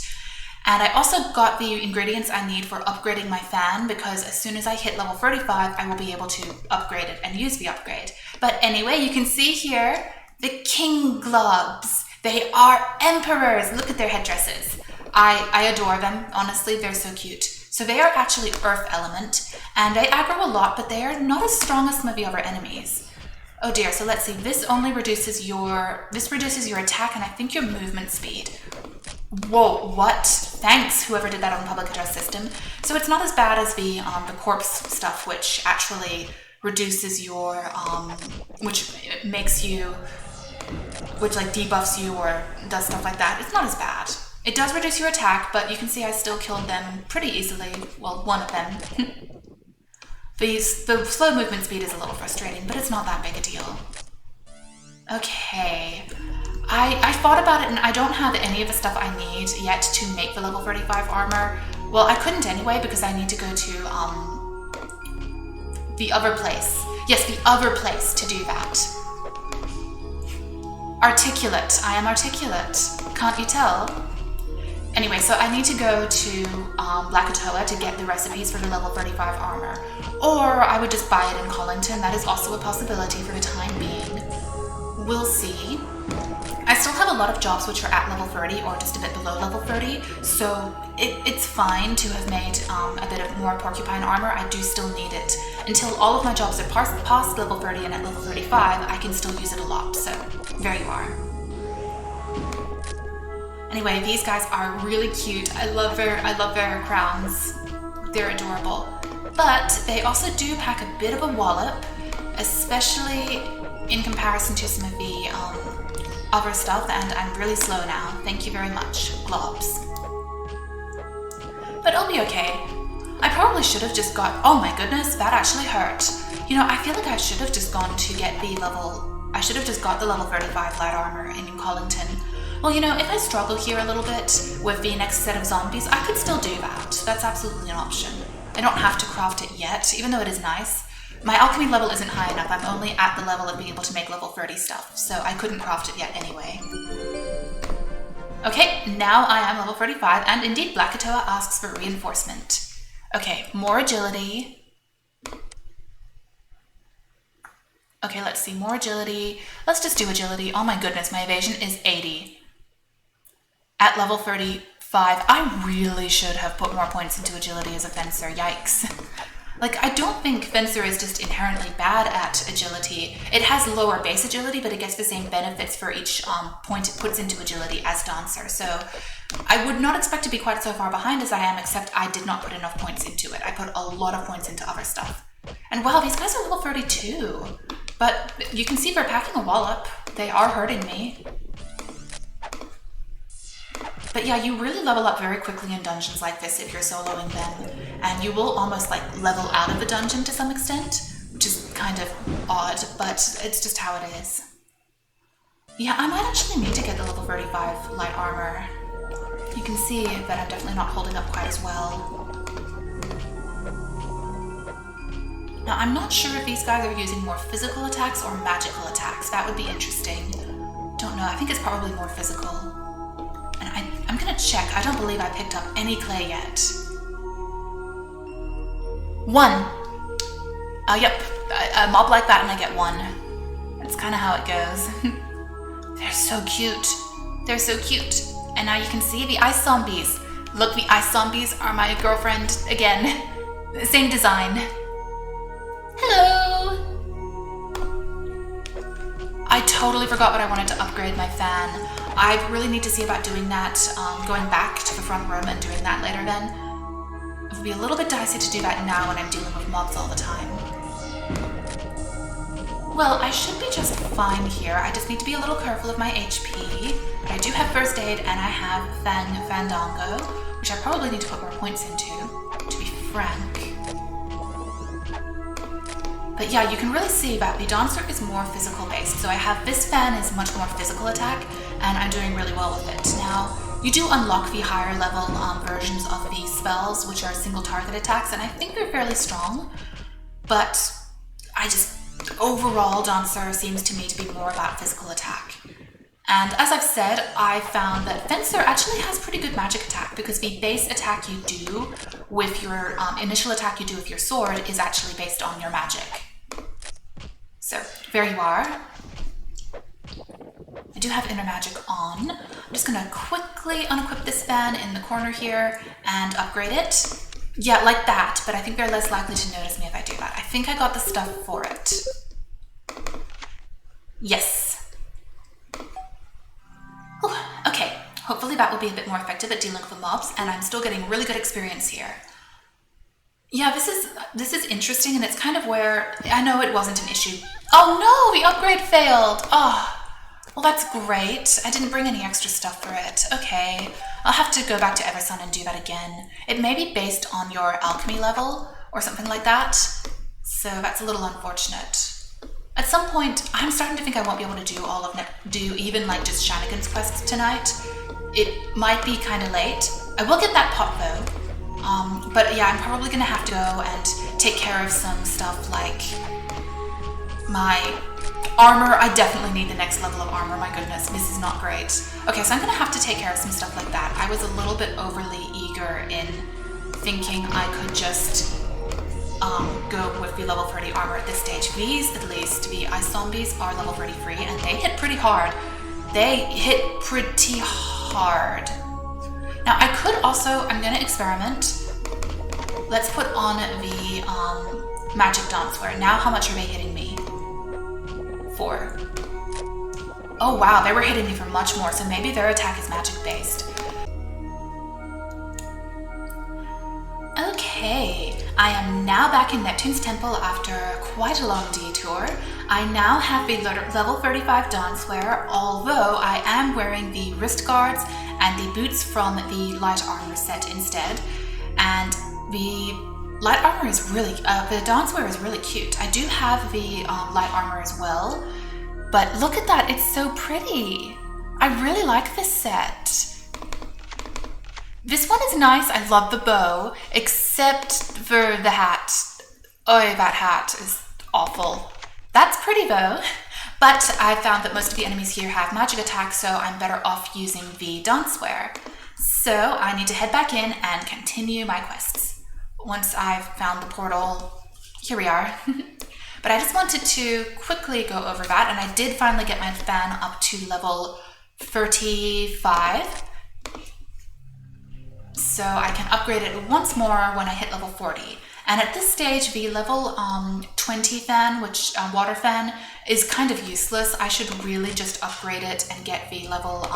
And I also got the ingredients I need for upgrading my fan, because as soon as I hit level 35, I will be able to upgrade it and use the upgrade. But anyway, you can see here the king globs. They are emperors. Look at their headdresses. I adore them. Honestly, they're so cute. So they are actually earth element, and they aggro a lot, but they are not as strong as some of the other enemies. Oh dear, so let's see. This reduces your attack and I think your movement speed. Whoa, what? Thanks, whoever did that on the public address system. So it's not as bad as the corpse stuff, which actually reduces your, which like debuffs you or does stuff like that. It's not as bad. It does reduce your attack, but you can see I still killed them pretty easily. Well, one of them. The slow movement speed is a little frustrating, but it's not that big a deal. Okay. I thought about it, and I don't have any of the stuff I need yet to make the level 35 armor. Well, I couldn't anyway, because I need to go to the other place. Yes, the other place to do that. Articulate. I am articulate. Can't you tell? Anyway, so I need to go to Blackatoa to get the recipes for the level 35 armor. Or I would just buy it in Collington. That is also a possibility for the time being. We'll see. I still have a lot of jobs which are at level 30 or just a bit below level 30, so it's fine to have made a bit of more porcupine armor. I do still need it. Until all of my jobs are past level 30 and at level 35, I can still use it a lot, so there you are. Anyway, these guys are really cute. I love their crowns. They're adorable. But they also do pack a bit of a wallop, especially in comparison to some of the other stuff, and I'm really slow now. Thank you very much, globs. But I'll be okay. I probably should have just got, oh my goodness, that actually hurt. You know, I feel like I should have just gone to get the level, I should have just got the level 35 light armor in Collington. Well, you know, if I struggle here a little bit with the next set of zombies, I could still do that. That's absolutely an option. I don't have to craft it yet, even though it is nice. My alchemy level isn't high enough. I'm only at the level of being able to make level 30 stuff, so I couldn't craft it yet anyway. Okay, now I am level 35, and indeed Blackatoa asks for reinforcement. Okay, more agility. Okay, let's see, more agility. Let's just do agility. Oh my goodness, my evasion is 80. At level 35, I really should have put more points into agility as a fencer, yikes. Like, I don't think Fencer is just inherently bad at agility. It has lower base agility, but it gets the same benefits for each point it puts into agility as Dancer. So I would not expect to be quite so far behind as I am, except I did not put enough points into it. I put a lot of points into other stuff. And wow, these guys are level 32. But you can see they're packing a wallop. They are hurting me. But yeah, you really level up very quickly in dungeons like this if you're soloing them, and you will almost like level out of the dungeon to some extent, which is kind of odd, but it's just how it is. Yeah, I might actually need to get the level 35 light armor. You can see that I'm definitely not holding up quite as well. Now, I'm not sure if these guys are using more physical attacks or magical attacks. That would be interesting. Don't know, I think it's probably more physical. And I'm gonna check. I don't believe I picked up any clay yet. 1. Yep. A mob like that and I get 1. That's kind of how it goes. They're so cute. They're so cute. And now you can see the ice zombies. Look, the ice zombies are my girlfriend again. Same design. Hello! I totally forgot what I wanted to upgrade my fan. I really need to see about doing that, going back to the front room and doing that later then. It would be a little bit dicey to do that now when I'm dealing with mobs all the time. Well, I should be just fine here. I just need to be a little careful of my HP. But I do have first aid and I have Fandango, which I probably need to put more points into, to be frank. But yeah, you can really see that the Dancer is more physical based. So I have this fan is much more physical attack, and I'm doing really well with it. Now, you do unlock the higher level versions of these spells, which are single target attacks, and I think they're fairly strong. But overall, Dancer seems to me to be more about physical attack. And as I've said, I found that Fencer actually has pretty good magic attack because the base attack you do with your initial attack you do with your sword is actually based on your magic. So, there you are. I do have inner magic on. I'm just gonna quickly unequip this fan in the corner here and upgrade it. Yeah, like that, but I think they're less likely to notice me if I do that. I think I got the stuff for it. Yes. Whew, okay, hopefully that will be a bit more effective at dealing with the mobs, and I'm still getting really good experience here. Yeah, this is interesting, and it's kind of where I know it wasn't an issue. Oh no, the upgrade failed. Oh, well that's great. I didn't bring any extra stuff for it. Okay, I'll have to go back to Eversun and do that again. It may be based on your alchemy level or something like that, so that's a little unfortunate. At some point, I'm starting to think I won't be able to do even like just Shannigan's quests tonight. It might be kind of late. I will get that pot though. But yeah, I'm probably gonna have to go and take care of some stuff like my armor. I definitely need the next level of armor, my goodness, this is not great. Okay, so I'm gonna have to take care of some stuff like that. I was a little bit overly eager in thinking I could just go with the level 30 armor at this stage. These, at least, the ice zombies are level 33 and they hit pretty hard. They hit pretty hard. Now I could also, I'm gonna experiment. Let's put on the magic dancewear. Now how much are they hitting me? 4. Oh wow, they were hitting me for much more, so maybe their attack is magic based. Okay. Okay, I am now back in Neptune's temple after quite a long detour. I now have the level 35 dancewear, although I am wearing the wrist guards and the boots from the light armor set instead. And the light armor is really, the dancewear is really cute. I do have the light armor as well, but look at that, it's so pretty. I really like this set. This one is nice, I love the bow, except for the hat. Oh, that hat is awful. That's pretty though. But I found that most of the enemies here have magic attacks, so I'm better off using the dancewear. So I need to head back in and continue my quests. Once I've found the portal, here we are. But I just wanted to quickly go over that, and I did finally get my fan up to level 35. So I can upgrade it once more when I hit level 40. And at this stage, the level 20 fan, which water fan, is kind of useless. I should really just upgrade it and get the level,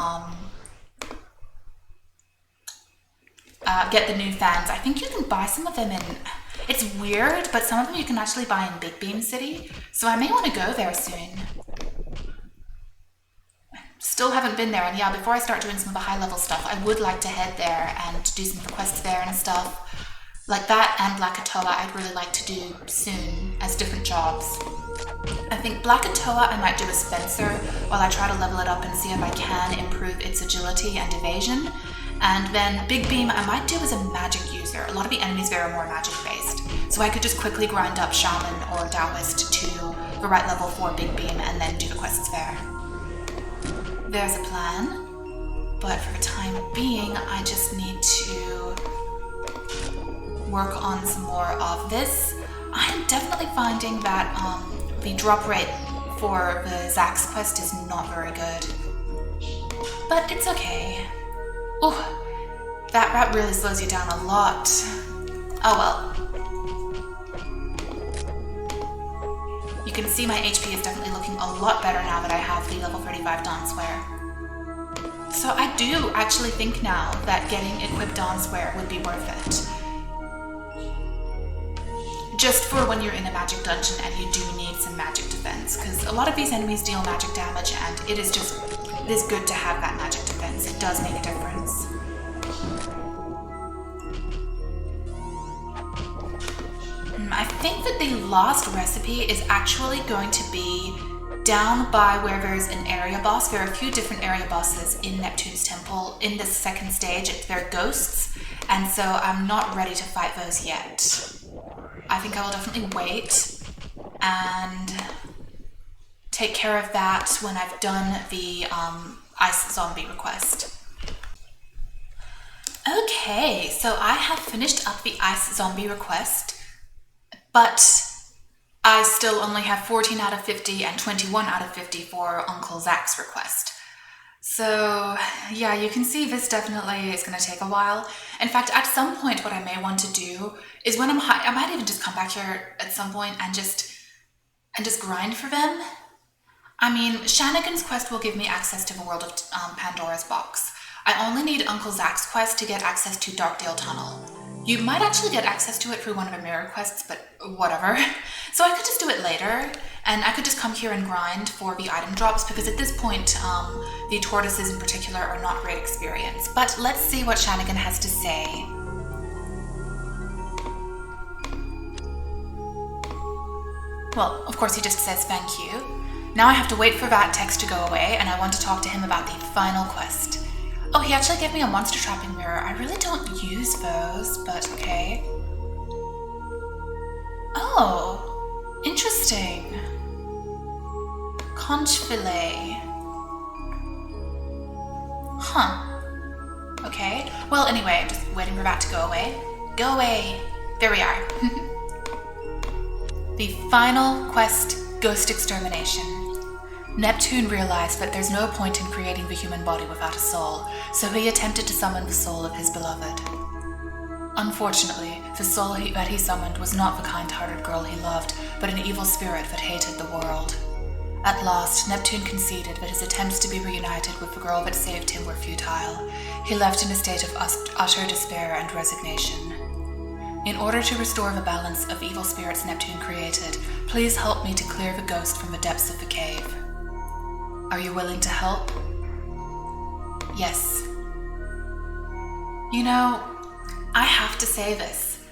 get the new fans. I think you can buy some of them in, it's weird, but some of them you can actually buy in Big Beam City. So I may want to go there soon. Still haven't been there, and yeah, before I start doing some of the high level stuff, I would like to head there and do some quests there and stuff. Like that and Blackatoa I'd really like to do soon as different jobs. I think Blackatoa I might do as Spencer while I try to level it up and see if I can improve its agility and evasion. And then Big Beam I might do as a magic user. A lot of the enemies there are more magic based. So I could just quickly grind up Shaman or Taoist to the right level for Big Beam and then do the quests there. There's a plan, but for the time being, I just need to work on some more of this. I'm definitely finding that the drop rate for the Zax quest is not very good, but it's okay. Oh, that really slows you down a lot. Oh well. You can see my HP is definitely looking a lot better now that I have the level 35 dancewear. So I do actually think now that getting equipped dancewear would be worth it. Just for when you're in a magic dungeon and you do need some magic defense, because a lot of these enemies deal magic damage and it is good to have that magic defense. It does make a difference. I think that the last recipe is actually going to be down by where there's an area boss. There are a few different area bosses in Neptune's temple in this second stage. They're ghosts, and so I'm not ready to fight those yet. I think I will definitely wait and take care of that when I've done the ice zombie request. Okay, so I have finished up the ice zombie request, but I still only have 14 out of 50 and 21 out of 50 for Uncle Zach's request. So yeah, you can see this definitely is going to take a while. In fact, at some point what I may want to do is when I might even just come back here at some point and just grind for them. I mean, Shannigan's quest will give me access to the world of Pandora's box. I only need Uncle Zach's quest to get access to Darkdale Tunnel. You might actually get access to it through one of the mirror quests, but whatever. So I could just do it later, and I could just come here and grind for the item drops, because at this point, the tortoises in particular are not great experience. But let's see what Shannigan has to say. Well, of course he just says thank you. Now I have to wait for that text to go away, and I want to talk to him about the final quest. Oh, he actually gave me a monster trapping mirror. I really don't use those, but okay. Oh, interesting. Conch fillet. Huh. Okay. Well, anyway, I'm just waiting for that to go away. Go away. There we are. The final quest, Ghost Extermination. Neptune realized that there's no point in creating the human body without a soul, so he attempted to summon the soul of his beloved. Unfortunately, the soul that he summoned was not the kind-hearted girl he loved, but an evil spirit that hated the world. At last, Neptune conceded that his attempts to be reunited with the girl that saved him were futile. He left in a state of utter despair and resignation. In order to restore the balance of evil spirits Neptune created, please help me to clear the ghost from the depths of the cave. Are you willing to help? Yes. You know, I have to say this.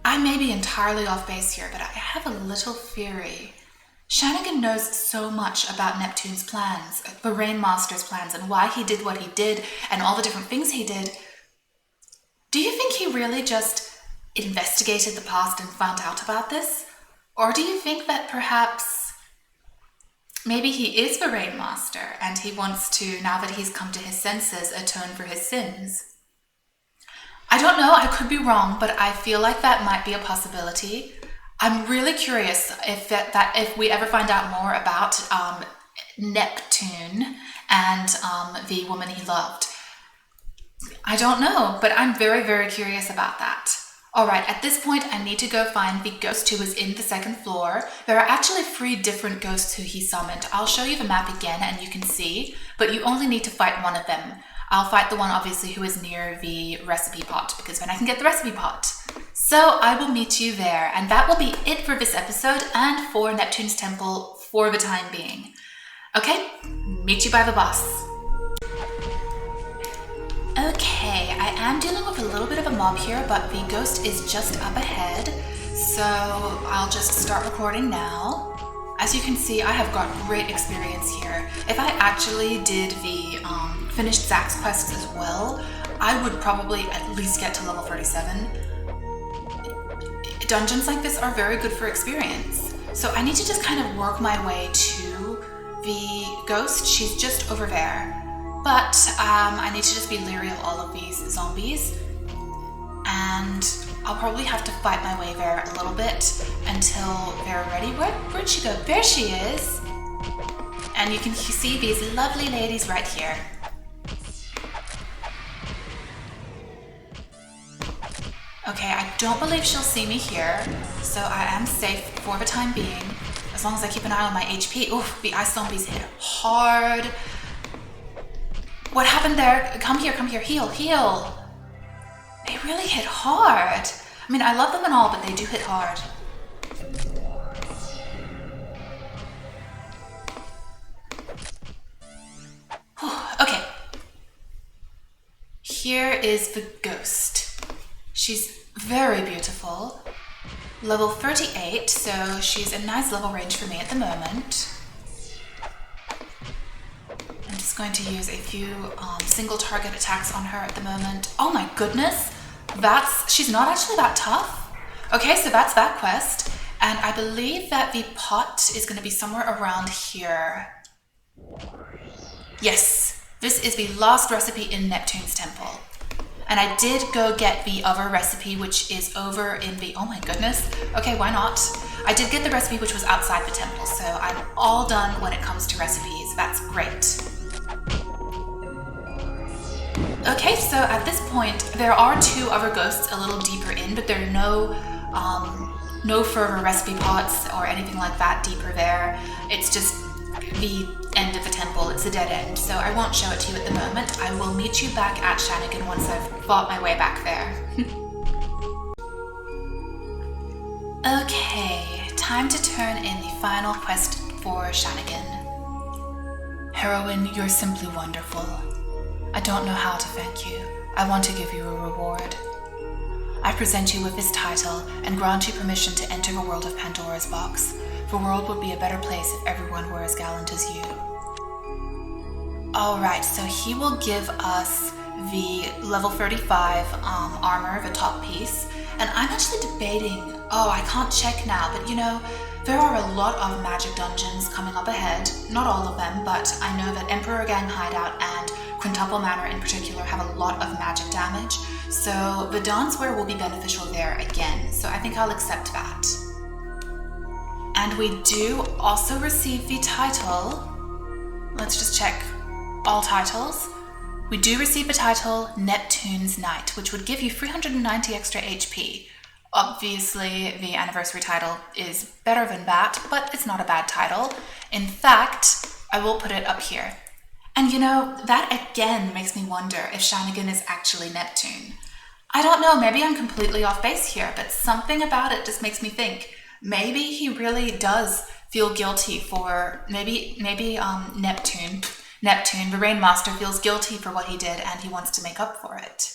I may be entirely off base here, but I have a little theory. Shannigan knows so much about Neptune's plans, the Rainmaster's plans, and why he did what he did, and all the different things he did. Do you think he really just investigated the past and found out about this? Or do you think that perhaps maybe he is the Rainmaster and he wants to, now that he's come to his senses, atone for his sins? I don't know, I could be wrong, but I feel like that might be a possibility. I'm really curious if we ever find out more about Neptune and the woman he loved. I don't know, but I'm very, very curious about that. All right, at this point, I need to go find the ghost who was in the second floor. There are actually 3 different ghosts who he summoned. I'll show you the map again and you can see, but you only need to fight one of them. I'll fight the one, obviously, who is near the recipe pot, because then I can get the recipe pot. So I will meet you there, and that will be it for this episode and for Neptune's Temple for the time being. Okay, meet you by the boss. Okay, I am dealing with a little bit of a mob here, but the ghost is just up ahead, so I'll just start recording now. As you can see, I have got great experience here. If I actually did the finished Zach's quests as well, I would probably at least get to level 37. Dungeons like this are very good for experience. So I need to just kind of work my way to the ghost. She's just over there. But I need to just be leery of all of these zombies. And I'll probably have to fight my way there a little bit until they're ready. Where'd she go? There she is. And you can see these lovely ladies right here. Okay, I don't believe she'll see me here, so I am safe for the time being, as long as I keep an eye on my HP. Oof, the ice zombies hit hard. What happened there? Come here, heal, heal. They really hit hard. I mean, I love them and all, but they do hit hard. Whew, okay. Here is the ghost. She's very beautiful. Level 38, so she's a nice level range for me at the moment. I'm just going to use a few single target attacks on her at the moment. Oh my goodness, she's not actually that tough. Okay, so that's that quest, and I believe that the pot is going to be somewhere around here. Yes, this is the last recipe in Neptune's Temple. And I did go get the other recipe, which is over in the, oh my goodness. Okay, why not? I did get the recipe which was outside the temple, so I'm all done when it comes to recipes. That's great. Okay, so at this point, there are 2 other ghosts a little deeper in, but there are no further recipe pots or anything like that deeper there. It's just the end of the temple. It's a dead end, so I won't show it to you at the moment. I will meet you back at Shannigan once I've fought my way back there. Okay, time to turn in the final quest for Shannigan. Heroine, you're simply wonderful. I don't know how to thank you. I want to give you a reward. I present you with this title and grant you permission to enter the world of Pandora's box. The world would be a better place if everyone were as gallant as you. Alright, so he will give us the level 35 armor, the top piece, and I'm actually debating, I can't check now, but you know, there are a lot of magic dungeons coming up ahead, not all of them, but I know that Emperor Gang Hideout and Quintuple Manor in particular have a lot of magic damage, so the Dawnswear will be beneficial there again, so I think I'll accept that. And we do also receive the title, let's just check all titles. We do receive the title Neptune's Knight, which would give you 390 extra HP. Obviously, the anniversary title is better than that, but it's not a bad title. In fact, I will put it up here. And you know, that again makes me wonder if Shannigan is actually Neptune. I don't know, maybe I'm completely off base here, but something about it just makes me think maybe he really does feel guilty for, maybe Neptune, the Rain Master, feels guilty for what he did and he wants to make up for it.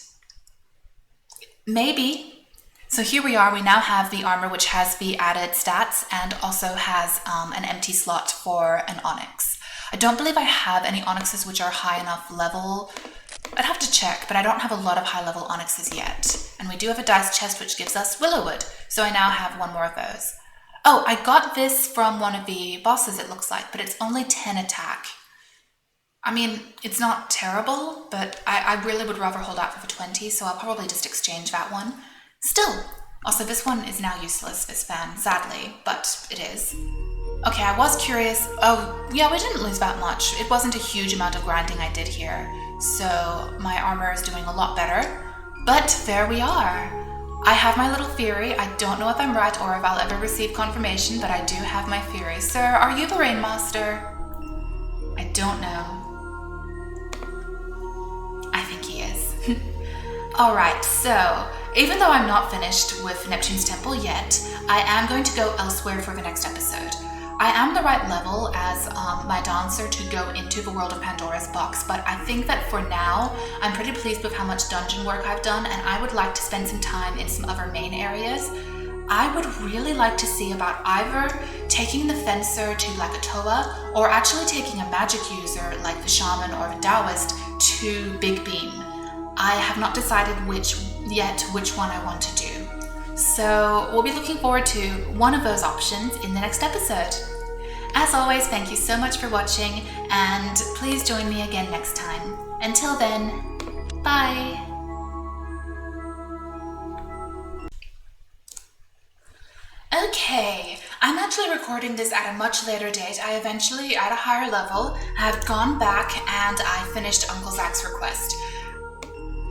Maybe. So here we are, we now have the armor which has the added stats and also has an empty slot for an onyx. I don't believe I have any onyxes which are high enough level. I'd have to check, but I don't have a lot of high level onyxes yet. And we do have a dice chest which gives us Willowwood, so I now have one more of those. Oh, I got this from one of the bosses, it looks like, but it's only 10 attack. I mean, it's not terrible, but I really would rather hold out for the 20, so I'll probably just exchange that one. Still, also this one is now useless, this fan, sadly, but it is. Okay, I was curious. Oh, yeah, we didn't lose that much. It wasn't a huge amount of grinding I did here, so my armor is doing a lot better. But there we are. I have my little theory. I don't know if I'm right or if I'll ever receive confirmation, but I do have my theory. Sir, are you the Rain Master? I don't know. I think he is. Alright, so even though I'm not finished with Neptune's temple yet, I am going to go elsewhere for the next episode. I am the right level as my dancer to go into the World of Pandora's box, but I think that for now, I'm pretty pleased with how much dungeon work I've done, and I would like to spend some time in some other main areas. I would really like to see about either taking the fencer to Lakatoa, or actually taking a magic user like the shaman or the Taoist to Big Beam. I have not decided which one I want to do. So we'll be looking forward to one of those options in the next episode. As always, thank you so much for watching, and please join me again next time. Until then, bye! Okay, I'm actually recording this at a much later date. I eventually, at a higher level, have gone back and I finished Uncle Zach's request.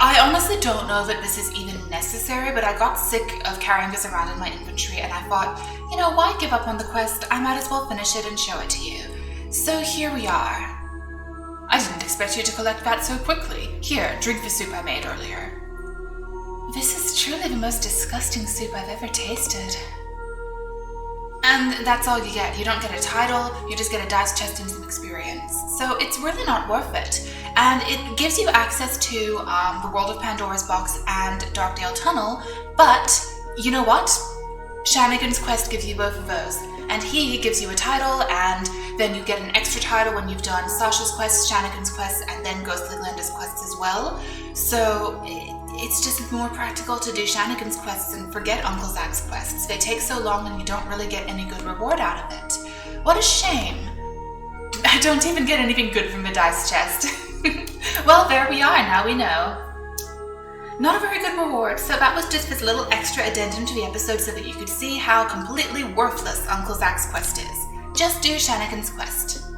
I honestly don't know that this is even necessary, but I got sick of carrying this around in my inventory and I thought, you know, why give up on the quest? I might as well finish it and show it to you. So here we are. I didn't expect you to collect that so quickly. Here, drink the soup I made earlier. This is truly the most disgusting soup I've ever tasted. And that's all you get. You don't get a title, you just get a dice chest and some experience. So it's really not worth it. And it gives you access to the World of Pandora's box and Darkdale Tunnel, but you know what? Shannigan's quest gives you both of those. And he gives you a title, and then you get an extra title when you've done Sasha's quest, Shannigan's quest, and then Ghostly Linda's quests as well. So it's just more practical to do Shannigan's quests and forget Uncle Zach's quests. They take so long and you don't really get any good reward out of it. What a shame. I don't even get anything good from the dice chest. Well, there we are, now we know. Not a very good reward, so that was just this little extra addendum to the episode so that you could see how completely worthless Uncle Zach's quest is. Just do Shannigan's quest.